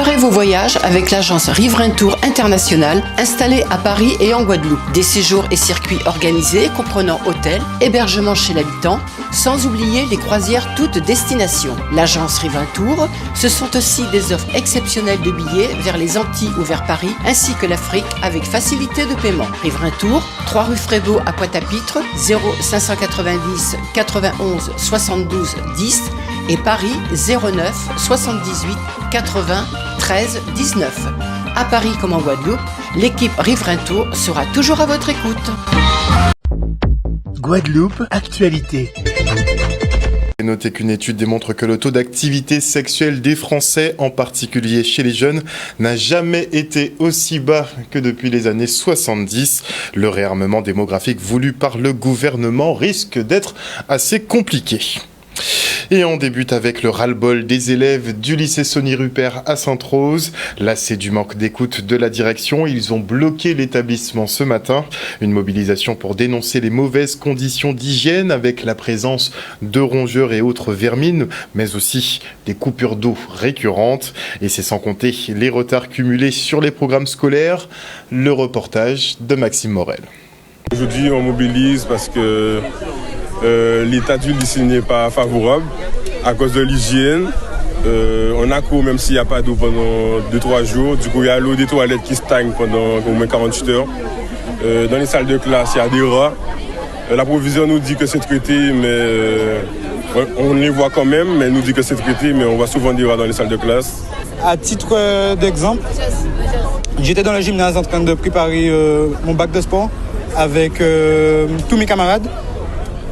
Préparez vos voyages avec l'agence Riverain Tour International installée à Paris et en Guadeloupe. Des séjours et circuits organisés comprenant hôtel, hébergement chez l'habitant, sans oublier les croisières toutes destinations. L'agence Riverain Tour, ce sont aussi des offres exceptionnelles de billets vers les Antilles ou vers Paris, ainsi que l'Afrique avec facilité de paiement. Riverain Tour, 3 rue Frébeau à Pointe-à-Pitre, 0590 91 72 10 et Paris 09 78 80 13 19. À Paris comme en Guadeloupe, l'équipe Riverain Tour sera toujours à votre écoute. Guadeloupe, actualité. Notez qu'une étude démontre que le taux d'activité sexuelle des Français, en particulier chez les jeunes, n'a jamais été aussi bas que depuis les années 70. Le réarmement démographique voulu par le gouvernement risque d'être assez compliqué. Et on débute avec le ras-le-bol des élèves du lycée Sonny Rupert à Sainte-Rose. Lassés du manque d'écoute de la direction, ils ont bloqué l'établissement ce matin. Une mobilisation pour dénoncer les mauvaises conditions d'hygiène avec la présence de rongeurs et autres vermines, mais aussi des coupures d'eau récurrentes. Et c'est sans compter les retards cumulés sur les programmes scolaires. Le reportage de Maxime Morel. Aujourd'hui, on mobilise parce que l'état du lycée n'est pas favorable à cause de l'hygiène. On a cours même s'il n'y a pas d'eau pendant 2-3 jours. Du coup, il y a l'eau des toilettes qui stagne pendant au moins 48 heures. Dans les salles de classe, il y a des rats. La proviseure nous dit que c'est traité, mais on les voit quand même, mais elle nous dit que c'est traité, mais on voit souvent des rats dans les salles de classe. À titre d'exemple, j'étais dans le gymnase en train de préparer mon bac de sport avec tous mes camarades.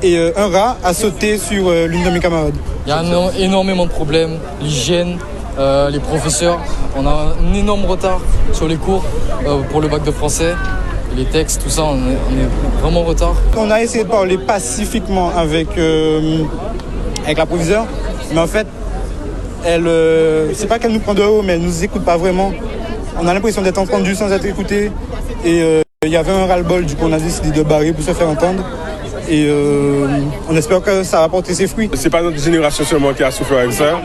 Et un rat a sauté sur l'une de mes camarades. Il y a énormément de problèmes, l'hygiène, les professeurs. On a un énorme retard sur les cours pour le bac de français. Les textes, tout ça, on est vraiment en retard. On a essayé de parler pacifiquement avec la proviseure, mais en fait, c'est pas qu'elle nous prend de haut, mais elle nous écoute pas vraiment. On a l'impression d'être entendu sans être écouté. Et il y avait un ras-le-bol, du coup on a décidé de barrer pour se faire entendre. Et on espère que ça va porter ses fruits. C'est pas notre génération seulement qui a souffert avec ça.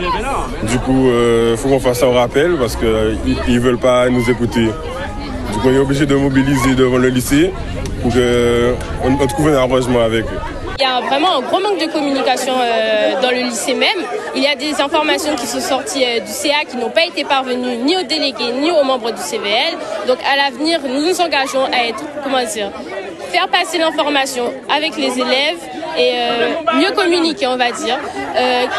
Du coup, faut qu'on fasse un rappel parce qu'ils veulent pas nous écouter. Du coup, on est obligé de mobiliser devant le lycée pour qu'on trouve un arrangement avec eux. Il y a vraiment un gros manque de communication dans le lycée même. Il y a des informations qui sont sorties du CA qui n'ont pas été parvenues ni aux délégués ni aux membres du CVL. Donc à l'avenir, nous nous engageons à être, faire passer l'information avec les élèves et mieux communiquer, on va dire,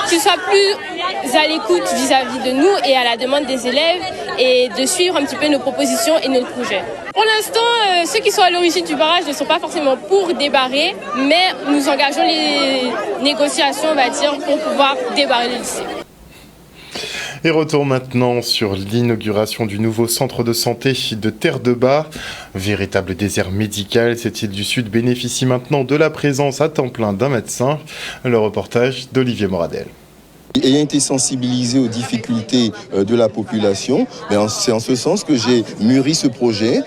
qu'ils soient plus à l'écoute vis-à-vis de nous et à la demande des élèves et de suivre un petit peu nos propositions et nos projets. Pour l'instant, ceux qui sont à l'origine du barrage ne sont pas forcément pour débarrer, mais nous engageons les négociations, on va dire, pour pouvoir débarrer le lycée. Et retour maintenant sur l'inauguration du nouveau centre de santé de Terre-de-Bas. Véritable désert médical, cette île du Sud bénéficie maintenant de la présence à temps plein d'un médecin. Le reportage d'Olivier Moradel. Ayant été sensibilisé aux difficultés de la population, c'est en ce sens que j'ai mûri ce projet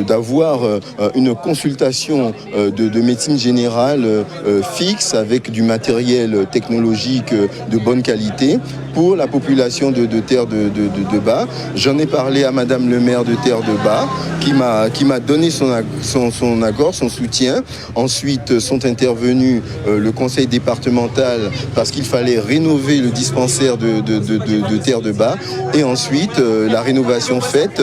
d'avoir une consultation de médecine générale fixe avec du matériel technologique de bonne qualité pour la population de Terre-de-Bas. J'en ai parlé à Madame le maire de Terre-de-Bas qui m'a donné son accord, son soutien. Ensuite sont intervenus le conseil départemental parce qu'il fallait rénover le dispensaire de Terre-de-Bas et ensuite la rénovation faite,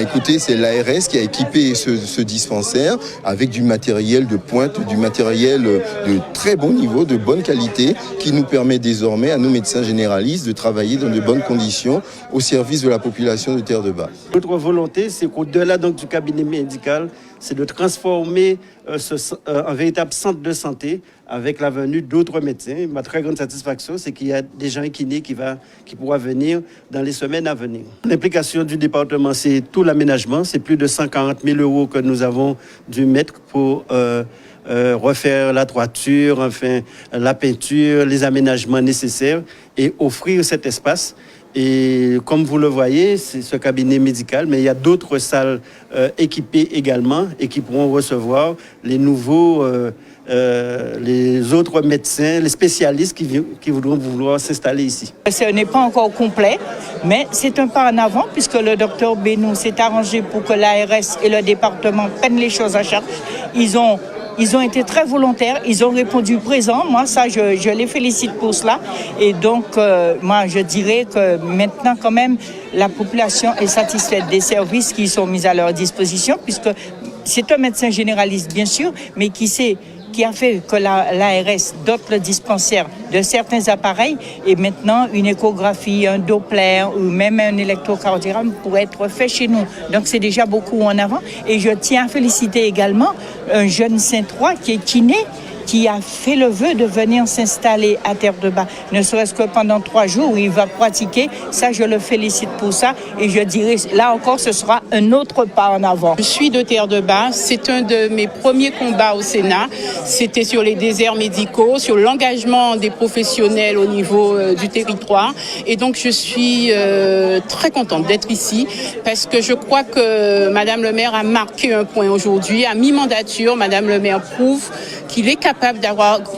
écoutez, c'est l'ARS qui a équipé ce dispensaire avec du matériel de pointe, du matériel de très bon niveau, de bonne qualité qui nous permet désormais à nos médecins généralistes de travailler dans de bonnes conditions au service de la population de Terre-de-Bas. Notre volonté, c'est qu'au-delà donc, du cabinet médical, c'est de transformer un véritable centre de santé avec la venue d'autres médecins. Ma très grande satisfaction, c'est qu'il y a des gens kinés qui pourront venir dans les semaines à venir. L'implication du département, c'est tout l'aménagement. C'est plus de 140 000 € que nous avons dû mettre pour refaire la toiture, enfin la peinture, les aménagements nécessaires et offrir cet espace. Et comme vous le voyez, c'est ce cabinet médical, mais il y a d'autres salles équipées également et qui pourront recevoir les nouveaux, les autres médecins, les spécialistes qui voudront vouloir s'installer ici. Ce n'est pas encore complet, mais c'est un pas en avant puisque le docteur Benou s'est arrangé pour que l'ARS et le département prennent les choses en charge. Ils ont été très volontaires, ils ont répondu présent. Moi, ça, je les félicite pour cela. Et donc, moi, je dirais que maintenant, quand même, la population est satisfaite des services qui sont mis à leur disposition, puisque c'est un médecin généraliste, bien sûr, mais qui a fait que l'ARS dote le dispensaire de certains appareils et maintenant une échographie, un Doppler ou même un électrocardiogramme pourrait être fait chez nous. Donc c'est déjà beaucoup en avant et je tiens à féliciter également un jeune Saint-Trois qui est kiné, qui a fait le vœu de venir s'installer à Terre-de-Bas, ne serait-ce que pendant 3 jours où il va pratiquer. Ça, je le félicite pour ça et je dirais, là encore, ce sera un autre pas en avant. Je suis de Terre-de-Bas, c'est un de mes premiers combats au Sénat. C'était sur les déserts médicaux, sur l'engagement des professionnels au niveau du territoire. Et donc, je suis très contente d'être ici parce que je crois que Madame le maire a marqué un point aujourd'hui. À mi-mandature, Madame le maire prouve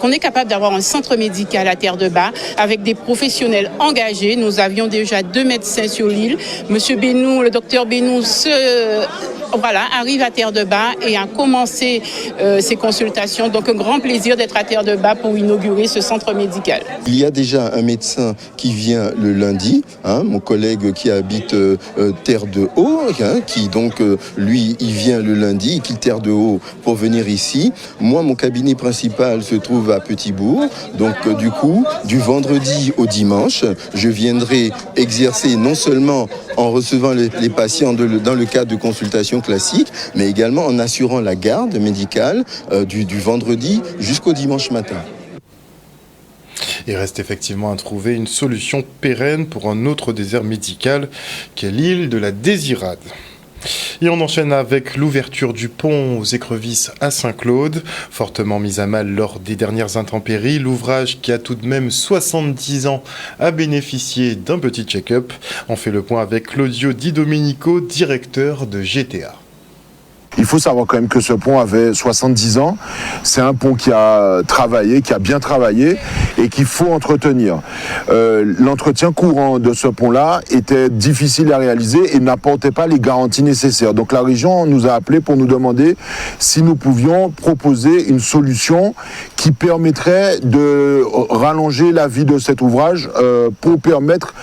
qu'on est capable d'avoir un centre médical à Terre-de-Bas avec des professionnels engagés. Nous avions déjà 2 médecins sur l'île. Monsieur Benou, le docteur Benou, arrive à Terre-de-Bas et a commencé ses consultations. Donc un grand plaisir d'être à Terre-de-Bas pour inaugurer ce centre médical. Il y a déjà un médecin qui vient le lundi, mon collègue qui habite Terre-de-Haut, qui donc, lui, il vient le lundi, il quitte Terre-de-Haut pour venir ici. Moi, mon cabinet principal se trouve à Petit-Bourg. Donc, du coup, du vendredi au dimanche, je viendrai exercer non seulement en recevant les patients dans le cadre de consultations classiques, mais également en assurant la garde médicale du vendredi jusqu'au dimanche matin. Il reste effectivement à trouver une solution pérenne pour un autre désert médical qu'est l'île de la Désirade. Et on enchaîne avec l'ouverture du pont aux Écrevisses à Saint-Claude, fortement mise à mal lors des dernières intempéries. L'ouvrage, qui a tout de même 70 ans, a bénéficié d'un petit check-up. On fait le point avec Claudio Di Domenico, directeur de GTA. Il faut savoir quand même que ce pont avait 70 ans. C'est un pont qui a travaillé, qui a bien travaillé et qu'il faut entretenir. L'entretien courant de ce pont-là était difficile à réaliser et n'apportait pas les garanties nécessaires. Donc la région nous a appelés pour nous demander si nous pouvions proposer une solution qui permettrait de rallonger la vie de cet ouvrage pour permettre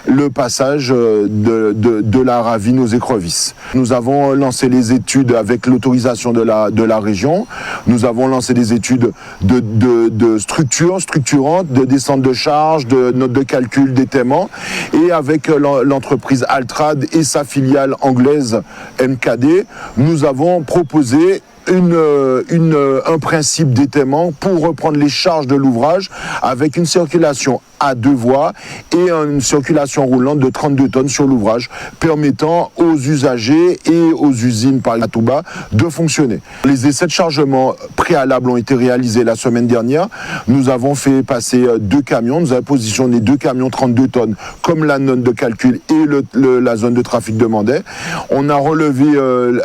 le passage de la ravine aux Écrevisses. Nous avons lancé les études avec l'autorisation de la région. Nous avons lancé des études de structurantes, de descente de charge, de notes de calcul d'étaiement. Et avec l'entreprise Altrad et sa filiale anglaise MKD, nous avons proposé un principe d'étaiement pour reprendre les charges de l'ouvrage avec une circulation à 2 voies et une circulation roulante de 32 tonnes sur l'ouvrage, permettant aux usagers et aux usines par Touba de fonctionner. Les essais de chargement préalables ont été réalisés la semaine dernière. Nous avons fait passer 2 camions, nous avons positionné 2 camions 32 tonnes comme la note de calcul et la zone de trafic demandait. On a relevé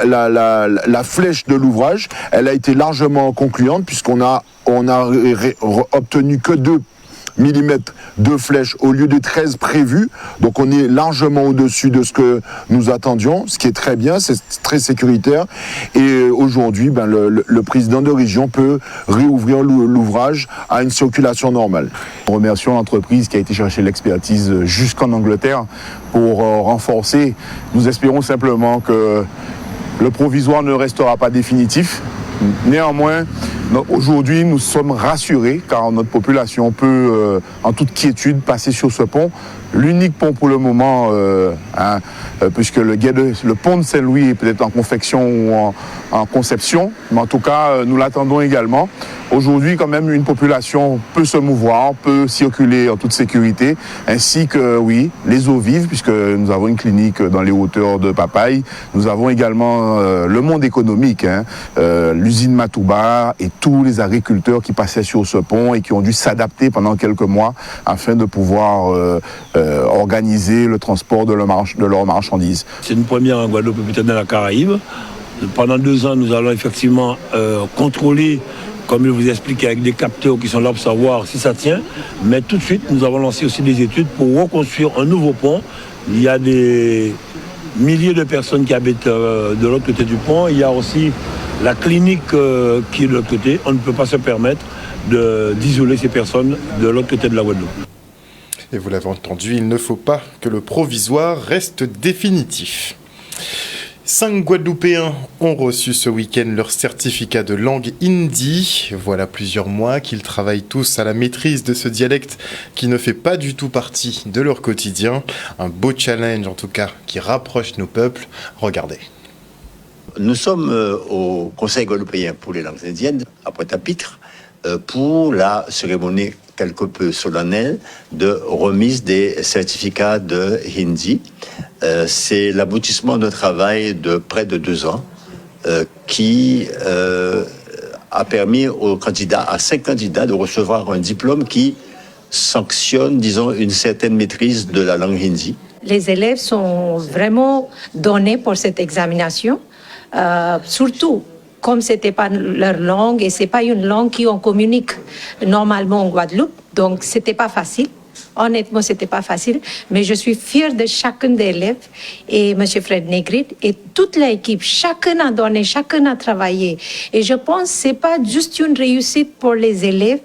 la flèche de l'ouvrage. Elle a été largement concluante puisqu'on a obtenu que 2 mm de flèche au lieu de 13 prévus. Donc on est largement au-dessus de ce que nous attendions, ce qui est très bien, c'est très sécuritaire. Et aujourd'hui, le président de région peut réouvrir l'ouvrage à une circulation normale. Nous remercions l'entreprise qui a été chercher l'expertise jusqu'en Angleterre pour renforcer. Nous espérons simplement que le provisoire ne restera pas définitif. Néanmoins, aujourd'hui, nous sommes rassurés car notre population peut, en toute quiétude, passer sur ce pont. L'unique pont pour le moment, puisque le pont de Saint-Louis est peut-être en confection ou en conception, mais en tout cas, nous l'attendons également. Aujourd'hui, quand même, une population peut se mouvoir, peut circuler en toute sécurité, ainsi que, oui, les eaux vives, puisque nous avons une clinique dans les hauteurs de Papaye. Nous avons également le monde économique, l'usine Matouba et tous les agriculteurs qui passaient sur ce pont et qui ont dû s'adapter pendant quelques mois afin de pouvoir organiser le transport de leurs marchandises. C'est une première en Guadeloupe et peut-être dans la Caraïbe. Pendant 2 ans, nous allons effectivement contrôler, comme je vous ai expliqué, avec des capteurs qui sont là pour savoir si ça tient. Mais tout de suite, nous avons lancé aussi des études pour reconstruire un nouveau pont. Il y a des milliers de personnes qui habitent de l'autre côté du pont. Il y a aussi la clinique qui est de l'autre côté. On ne peut pas se permettre d'isoler ces personnes de l'autre côté de la Guadeloupe. Et vous l'avez entendu, il ne faut pas que le provisoire reste définitif. 5 Guadeloupéens ont reçu ce week-end leur certificat de langue hindi. Voilà plusieurs mois qu'ils travaillent tous à la maîtrise de ce dialecte qui ne fait pas du tout partie de leur quotidien. Un beau challenge en tout cas qui rapproche nos peuples. Regardez. Nous sommes au Conseil guadeloupéen pour les langues indiennes à Pointe-à-Pitre pour la cérémonie quelque peu solennelle de remise des certificats de hindi. C'est l'aboutissement d'un travail de près de 2 ans qui a permis à 5 candidats de recevoir un diplôme qui sanctionne, disons, une certaine maîtrise de la langue hindi. Les élèves sont vraiment donnés pour cette examination, surtout comme c'était pas leur langue et c'est pas une langue qu'on communique normalement en Guadeloupe, donc c'était pas facile. Honnêtement, c'était pas facile, mais je suis fière de chacun des élèves et M. Fred Negrit et toute l'équipe. Chacun a donné, chacun a travaillé. Et je pense que c'est pas juste une réussite pour les élèves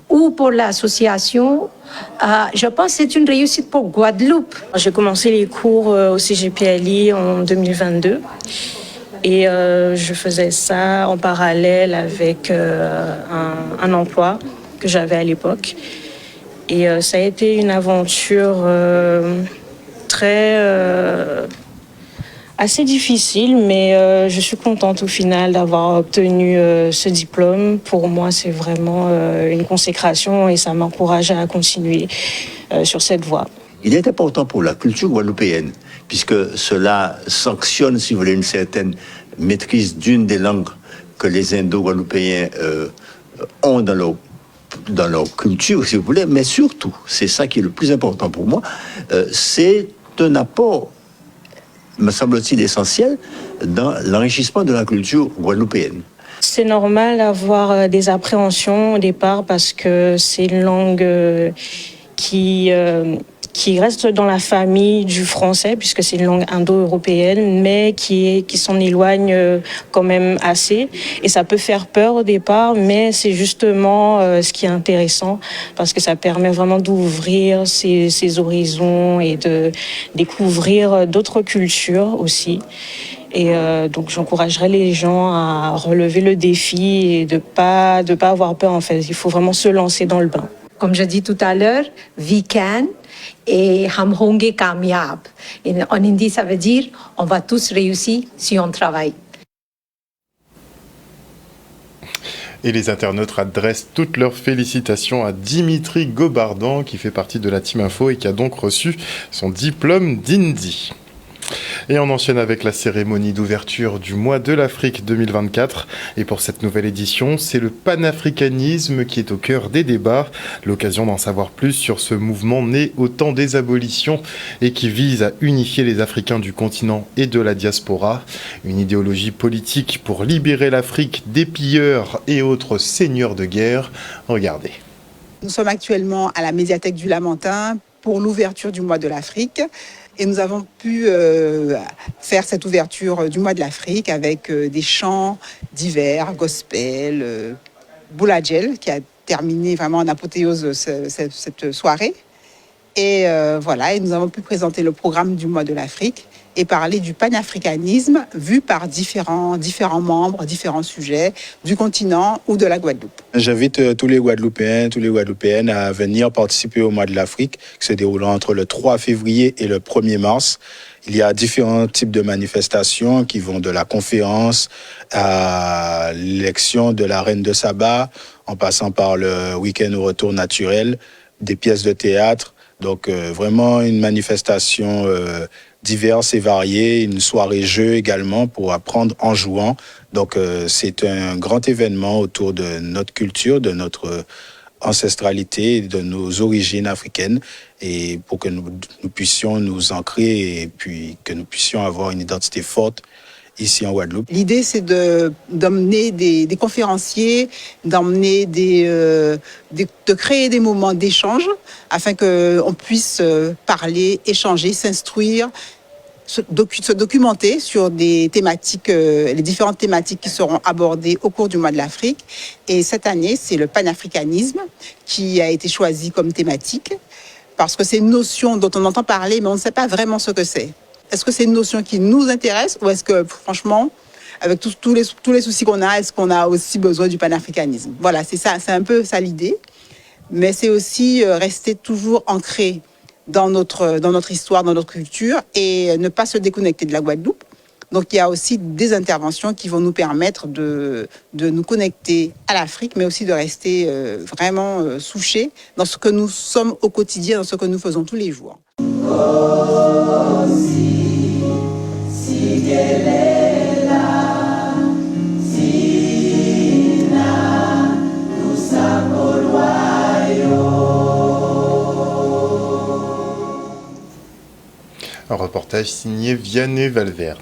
ou pour l'association. Je pense que c'est une réussite pour Guadeloupe. J'ai commencé les cours au CGPLI en 2022. Et je faisais ça en parallèle avec un emploi que j'avais à l'époque. Et ça a été une aventure assez difficile, mais je suis contente au final d'avoir obtenu ce diplôme. Pour moi, c'est vraiment une consécration et ça m'encourage à continuer sur cette voie. Il est important pour la culture guadeloupéenne, puisque cela sanctionne, si vous voulez, une certaine maîtrise d'une des langues que les Indo-Guadeloupéens ont dans leur culture, si vous voulez, mais surtout, c'est ça qui est le plus important pour moi, c'est un apport, me semble-t-il, essentiel dans l'enrichissement de la culture guadeloupéenne. C'est normal d'avoir des appréhensions au départ parce que c'est une langue qui reste dans la famille du français, puisque c'est une langue indo-européenne, mais qui s'en éloigne quand même assez. Et ça peut faire peur au départ, mais c'est justement ce qui est intéressant, parce que ça permet vraiment d'ouvrir ses horizons et de découvrir d'autres cultures aussi. Et donc j'encouragerais les gens à relever le défi et de pas avoir peur en fait. Il faut vraiment se lancer dans le bain. Comme je dis tout à l'heure, we can et hum honge kamyab. En hindi, ça veut dire on va tous réussir si on travaille. Et les internautes adressent toutes leurs félicitations à Dimitri Gobardan qui fait partie de la Team Info et qui a donc reçu son diplôme d'Hindi. Et on enchaîne avec la cérémonie d'ouverture du mois de l'Afrique 2024. Et pour cette nouvelle édition, c'est le panafricanisme qui est au cœur des débats. L'occasion d'en savoir plus sur ce mouvement né au temps des abolitions et qui vise à unifier les Africains du continent et de la diaspora. Une idéologie politique pour libérer l'Afrique des pilleurs et autres seigneurs de guerre. Regardez. Nous sommes actuellement à la médiathèque du Lamentin pour l'ouverture du mois de l'Afrique. Et nous avons pu faire cette ouverture du mois de l'Afrique avec des chants divers, gospel, Bouladjel, qui a terminé vraiment en apothéose cette soirée. Et voilà, et nous avons pu présenter le programme du mois de l'Afrique et parler du panafricanisme vu par différents membres, différents sujets du continent ou de la Guadeloupe. J'invite tous les Guadeloupéens, toutes les Guadeloupéennes à venir participer au mois de l'Afrique qui se déroule entre le 3 février et le 1er mars. Il y a différents types de manifestations qui vont de la conférence à l'élection de la reine de Saba, en passant par le week-end au retour naturel, des pièces de théâtre, Donc vraiment une manifestation diverse et variée, une soirée jeu également pour apprendre en jouant. Donc c'est un grand événement autour de notre culture, de notre ancestralité, de nos origines africaines, et pour que nous puissions nous ancrer et puis que nous puissions avoir une identité forte ici en Guadeloupe. L'idée, c'est d'emmener des conférenciers, de créer des moments d'échange afin qu'on puisse parler, échanger, s'instruire, se documenter sur des thématiques, les différentes thématiques qui seront abordées au cours du mois de l'Afrique. Et cette année, c'est le panafricanisme qui a été choisi comme thématique parce que c'est une notion dont on entend parler, mais on ne sait pas vraiment ce que c'est. Est-ce que c'est une notion qui nous intéresse ou est-ce que, franchement, avec tous les soucis qu'on a, est-ce qu'on a aussi besoin du panafricanisme? Voilà, c'est ça, c'est un peu ça l'idée. Mais c'est aussi rester toujours ancré dans notre histoire, dans notre culture et ne pas se déconnecter de la Guadeloupe. Donc il y a aussi des interventions qui vont nous permettre de nous connecter à l'Afrique, mais aussi de rester vraiment souchés dans ce que nous sommes au quotidien, dans ce que nous faisons tous les jours. Un reportage signé Vianney Valverde.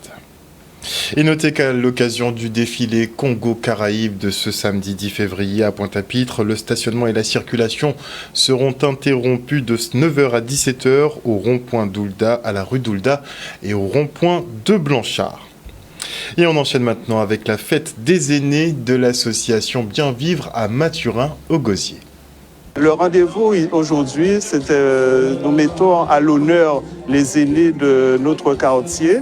Et notez qu'à l'occasion du défilé Congo-Caraïbes de ce samedi 10 février à Pointe-à-Pitre, le stationnement et la circulation seront interrompus de 9h à 17h au rond-point d'Oulda, à la rue d'Oulda et au rond-point de Blanchard. Et on enchaîne maintenant avec la fête des aînés de l'association Bien Vivre à Mathurin au Gosier. Le rendez-vous aujourd'hui, nous mettons à l'honneur les aînés de notre quartier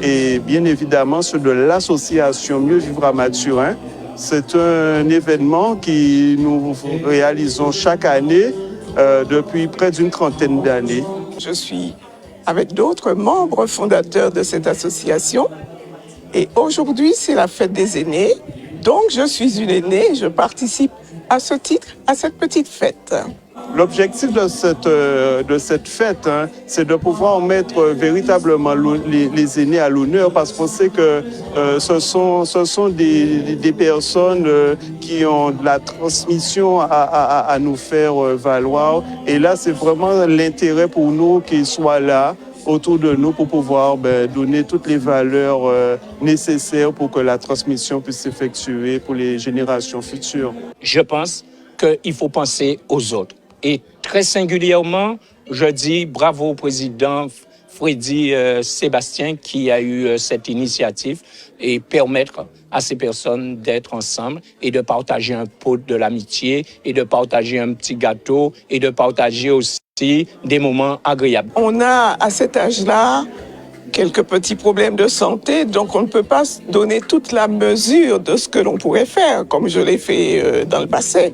et bien évidemment ceux de l'association Mieux Vivre à Mathurin. C'est un événement que nous réalisons chaque année depuis près d'une trentaine d'années. Je suis avec d'autres membres fondateurs de cette association et aujourd'hui c'est la fête des aînés. Donc je suis une aînée, je participe à ce titre, à cette petite fête. L'objectif de cette fête, c'est de pouvoir mettre véritablement les aînés à l'honneur parce qu'on sait que ce sont des personnes qui ont de la transmission à nous faire valoir. Et là, c'est vraiment l'intérêt pour nous qu'ils soient là autour de nous pour pouvoir donner toutes les valeurs nécessaires pour que la transmission puisse s'effectuer pour les générations futures. Je pense qu'il faut penser aux autres. Et très singulièrement, je dis bravo au président Freddy Sébastien qui a eu cette initiative et permettre à ces personnes d'être ensemble et de partager un pot de l'amitié et de partager un petit gâteau et de partager aussi des moments agréables. On a à cet âge-là quelques petits problèmes de santé, donc on ne peut pas donner toute la mesure de ce que l'on pourrait faire, comme je l'ai fait dans le passé.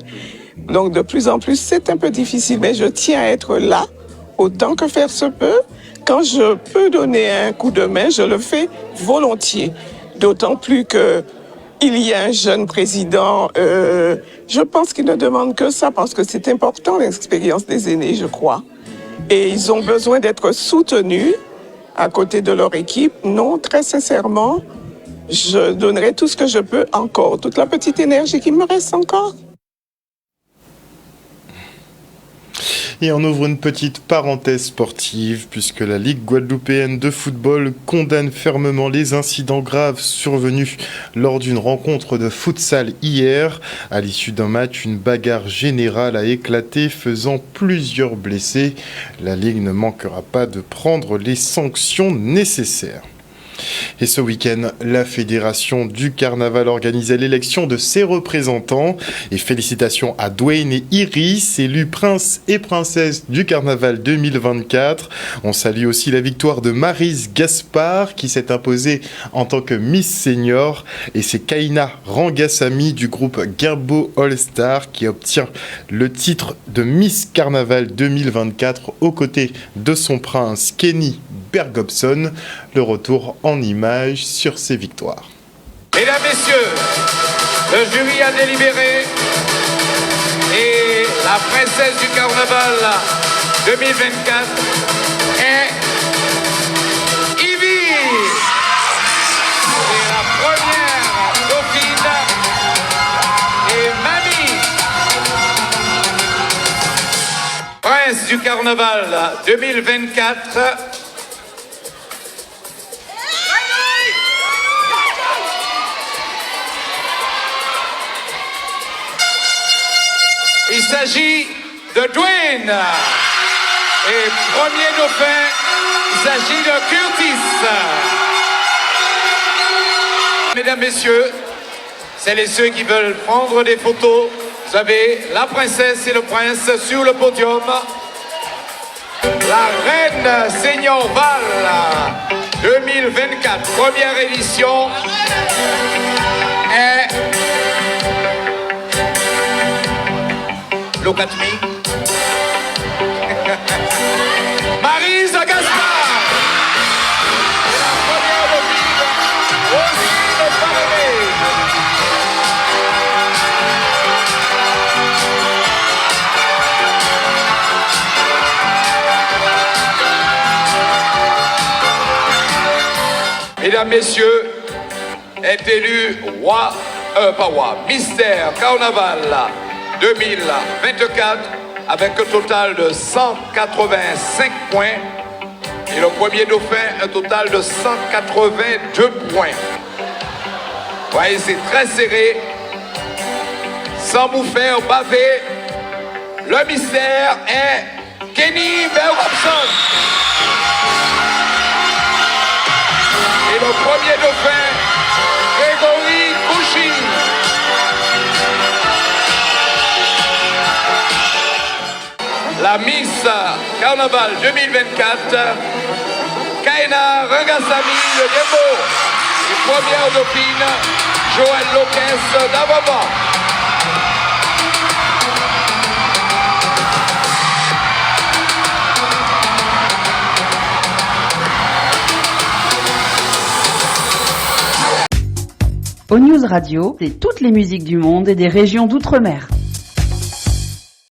Donc de plus en plus, c'est un peu difficile, mais je tiens à être là, autant que faire se peut. Quand je peux donner un coup de main, je le fais volontiers. D'autant plus qu'il y a un jeune président, je pense qu'il ne demande que ça, parce que c'est important l'expérience des aînés, je crois. Et ils ont besoin d'être soutenus à côté de leur équipe. Non, très sincèrement, je donnerai tout ce que je peux encore, toute la petite énergie qui me reste encore. Et on ouvre une petite parenthèse sportive puisque la Ligue guadeloupéenne de football condamne fermement les incidents graves survenus lors d'une rencontre de futsal hier. À l'issue d'un match, une bagarre générale a éclaté faisant plusieurs blessés. La Ligue ne manquera pas de prendre les sanctions nécessaires. Et ce week-end, la Fédération du Carnaval organisait l'élection de ses représentants. Et félicitations à Dwayne et Iris, élus princes et princesses du Carnaval 2024. On salue aussi la victoire de Maryse Gaspard qui s'est imposée en tant que Miss Senior. Et c'est Kaina Rangasamy du groupe Gerbo All Star qui obtient le titre de Miss Carnaval 2024 aux côtés de son prince Kenny Bergobson. Le retour en images sur ces victoires. Mesdames, Messieurs, le jury a délibéré et la princesse du Carnaval 2024 est Ivy. Et la première dauphine est Mamie. Prince du Carnaval 2024. Il s'agit de Dwayne. Et premier dauphin, il s'agit de Curtis. Mesdames, Messieurs, celles et ceux qui veulent prendre des photos, vous avez la princesse et le prince sur le podium. La reine Seigneur Val 2024, première édition, est Look at me. Maryse Gaspard. Et la première dauphine, Roselyne Paré. Mesdames, Messieurs, est élu Mystère Carnaval 2024 avec un total de 185 points et le premier dauphin un total de 182 points. Vous voyez, c'est très serré. Sans vous faire baver, le mystère est Kenny Bergobson. Et le premier dauphin, Grégory Kouchi. La Miss Carnaval 2024, Kaina Rangasamy de Demo. Et première dauphine, Joël Lopez d'Avava. Au News Radio, c'est toutes les musiques du monde et des régions d'outre-mer.